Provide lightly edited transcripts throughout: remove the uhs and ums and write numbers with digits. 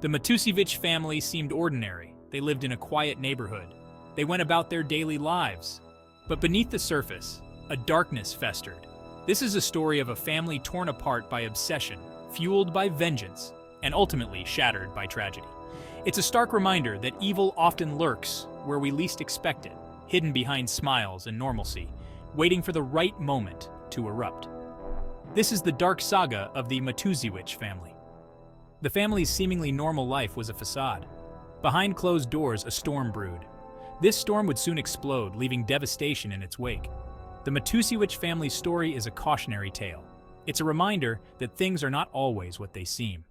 The Matusiewicz family seemed ordinary. They lived in a quiet neighborhood. They went about their daily lives. But beneath the surface, a darkness festered. This is a story of a family torn apart by obsession, fueled by vengeance, and ultimately shattered by tragedy. It's a stark reminder that evil often lurks where we least expect it, hidden behind smiles and normalcy, waiting for the right moment to erupt. This is the dark saga of the Matusiewicz family. The family's seemingly normal life was a facade. Behind closed doors, a storm brewed. This storm would soon explode, leaving devastation in its wake. The Matusiewicz family's story is a cautionary tale. It's a reminder that things are not always what they seem.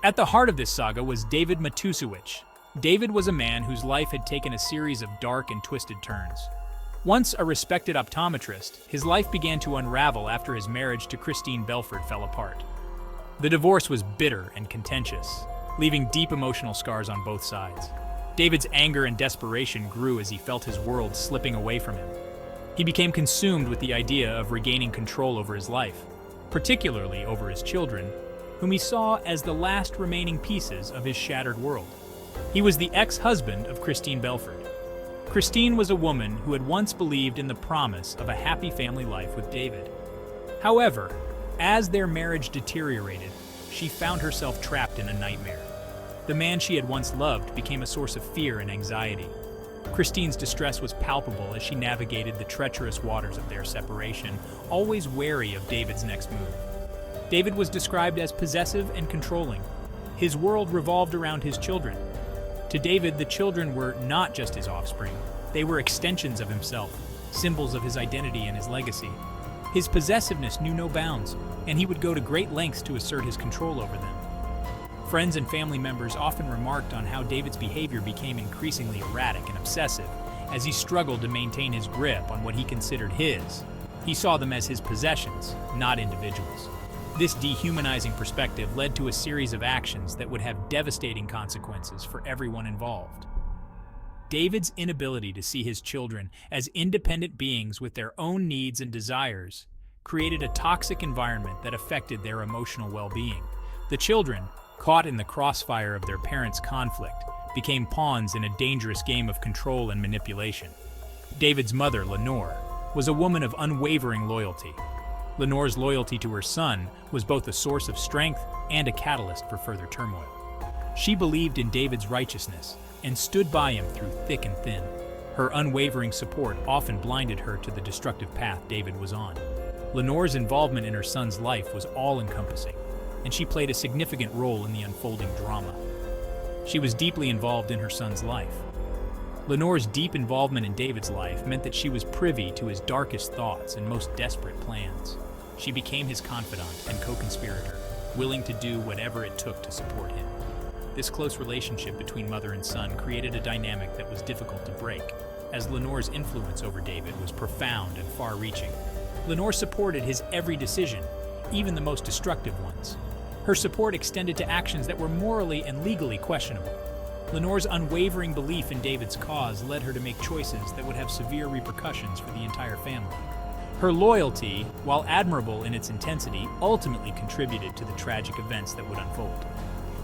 At the heart of this saga was David Matusiewicz. David was a man whose life had taken a series of dark and twisted turns. Once a respected optometrist, his life began to unravel after his marriage to Christine Belford fell apart. The divorce was bitter and contentious, leaving deep emotional scars on both sides. David's anger and desperation grew as he felt his world slipping away from him. He became consumed with the idea of regaining control over his life, particularly over his children, whom he saw as the last remaining pieces of his shattered world. He was the ex-husband of Christine Belford. Christine was a woman who had once believed in the promise of a happy family life with David. However, as their marriage deteriorated, she found herself trapped in a nightmare. The man she had once loved became a source of fear and anxiety. Christine's distress was palpable as she navigated the treacherous waters of their separation, always wary of David's next move. David was described as possessive and controlling. His world revolved around his children. To David, the children were not just his offspring. They were extensions of himself, symbols of his identity and his legacy. His possessiveness knew no bounds, and he would go to great lengths to assert his control over them. Friends and family members often remarked on how David's behavior became increasingly erratic and obsessive as he struggled to maintain his grip on what he considered his. He saw them as his possessions, not individuals. This dehumanizing perspective led to a series of actions that would have devastating consequences for everyone involved. David's inability to see his children as independent beings with their own needs and desires created a toxic environment that affected their emotional well-being. The children, caught in the crossfire of their parents' conflict, became pawns in a dangerous game of control and manipulation. David's mother, Lenore, was a woman of unwavering loyalty. Lenore's loyalty to her son was both a source of strength and a catalyst for further turmoil. She believed in David's righteousness and stood by him through thick and thin. Her unwavering support often blinded her to the destructive path David was on. Lenore's involvement in her son's life was all-encompassing, and she played a significant role in the unfolding drama. She was deeply involved in her son's life. Lenore's deep involvement in David's life meant that she was privy to his darkest thoughts and most desperate plans. She became his confidant and co-conspirator, willing to do whatever it took to support him. This close relationship between mother and son created a dynamic that was difficult to break, as Lenore's influence over David was profound and far-reaching. Lenore supported his every decision, even the most destructive ones. Her support extended to actions that were morally and legally questionable. Lenore's unwavering belief in David's cause led her to make choices that would have severe repercussions for the entire family. Her loyalty, while admirable in its intensity, ultimately contributed to the tragic events that would unfold.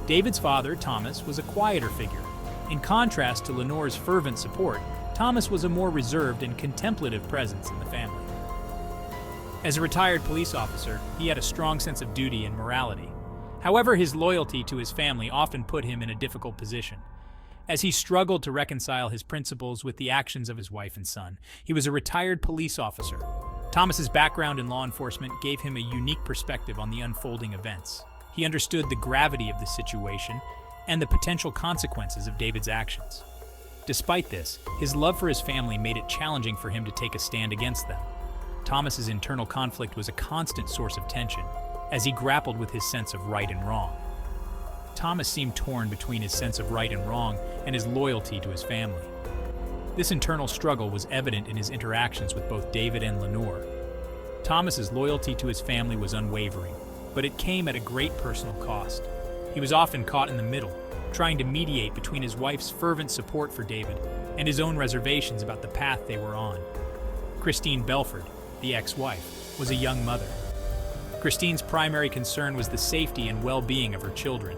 David's father, Thomas, was a quieter figure. In contrast to Lenore's fervent support, Thomas was a more reserved and contemplative presence in the family. As a retired police officer, he had a strong sense of duty and morality. However, his loyalty to his family often put him in a difficult position. As he struggled to reconcile his principles with the actions of his wife and son, he was a retired police officer. Thomas's background in law enforcement gave him a unique perspective on the unfolding events. He understood the gravity of the situation and the potential consequences of David's actions. Despite this, his love for his family made it challenging for him to take a stand against them. Thomas's internal conflict was a constant source of tension, as he grappled with his sense of right and wrong. Thomas seemed torn between his sense of right and wrong and his loyalty to his family. This internal struggle was evident in his interactions with both David and Lenore. Thomas's loyalty to his family was unwavering, but it came at a great personal cost. He was often caught in the middle, trying to mediate between his wife's fervent support for David and his own reservations about the path they were on. Christine Belford, the ex-wife, was a young mother. Christine's primary concern was the safety and well-being of her children.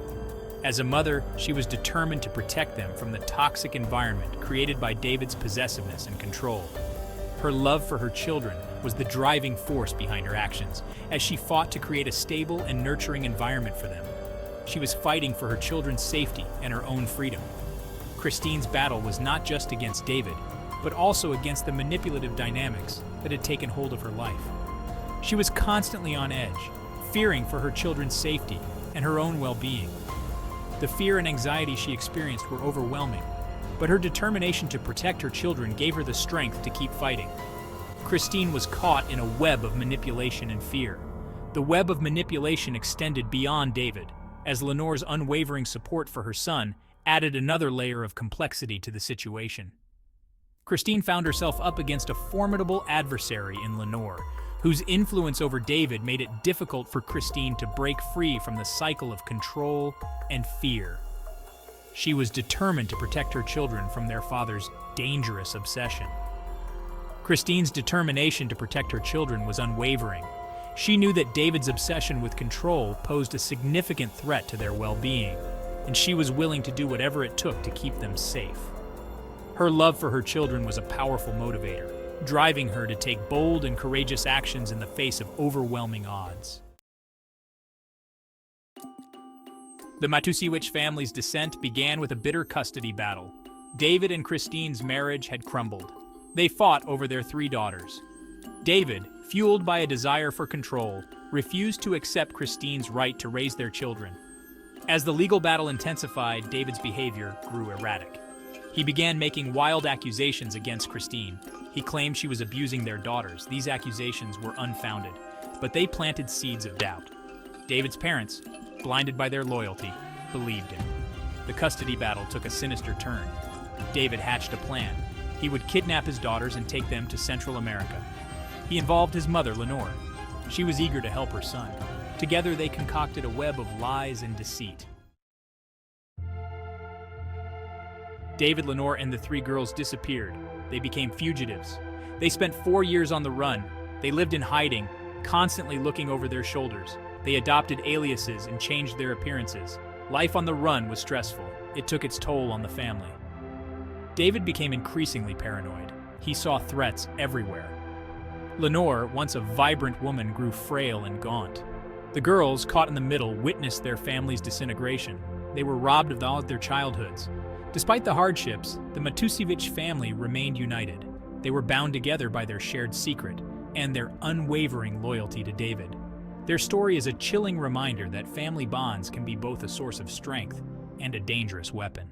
As a mother, she was determined to protect them from the toxic environment created by David's possessiveness and control. Her love for her children was the driving force behind her actions, as she fought to create a stable and nurturing environment for them. She was fighting for her children's safety and her own freedom. Christine's battle was not just against David, but also against the manipulative dynamics that had taken hold of her life. She was constantly on edge, fearing for her children's safety and her own well-being. The fear and anxiety she experienced were overwhelming, but her determination to protect her children gave her the strength to keep fighting. Christine was caught in a web of manipulation and fear. The web of manipulation extended beyond David, as Lenore's unwavering support for her son added another layer of complexity to the situation. Christine found herself up against a formidable adversary in Lenore, whose influence over David made it difficult for Christine to break free from the cycle of control and fear. She was determined to protect her children from their father's dangerous obsession. Christine's determination to protect her children was unwavering. She knew that David's obsession with control posed a significant threat to their well-being, and she was willing to do whatever it took to keep them safe. Her love for her children was a powerful motivator, driving her to take bold and courageous actions in the face of overwhelming odds. The Matusiewicz family's descent began with a bitter custody battle. David and Christine's marriage had crumbled. They fought over their 3 daughters. David, fueled by a desire for control, refused to accept Christine's right to raise their children. As the legal battle intensified, David's behavior grew erratic. He began making wild accusations against Christine. He claimed she was abusing their daughters. These accusations were unfounded, but they planted seeds of doubt. David's parents, blinded by their loyalty, believed him. The custody battle took a sinister turn. David hatched a plan. He would kidnap his daughters and take them to Central America. He involved his mother, Lenore. She was eager to help her son. Together, they concocted a web of lies and deceit. David, Lenore, and the 3 girls disappeared. They became fugitives. They spent 4 years on the run. They lived in hiding, constantly looking over their shoulders. They adopted aliases and changed their appearances. Life on the run was stressful. It took its toll on the family. David became increasingly paranoid. He saw threats everywhere. Lenore, once a vibrant woman, grew frail and gaunt. The girls, caught in the middle, witnessed their family's disintegration. They were robbed of all of their childhoods. Despite the hardships, the Matusiewicz family remained united. They were bound together by their shared secret and their unwavering loyalty to David. Their story is a chilling reminder that family bonds can be both a source of strength and a dangerous weapon.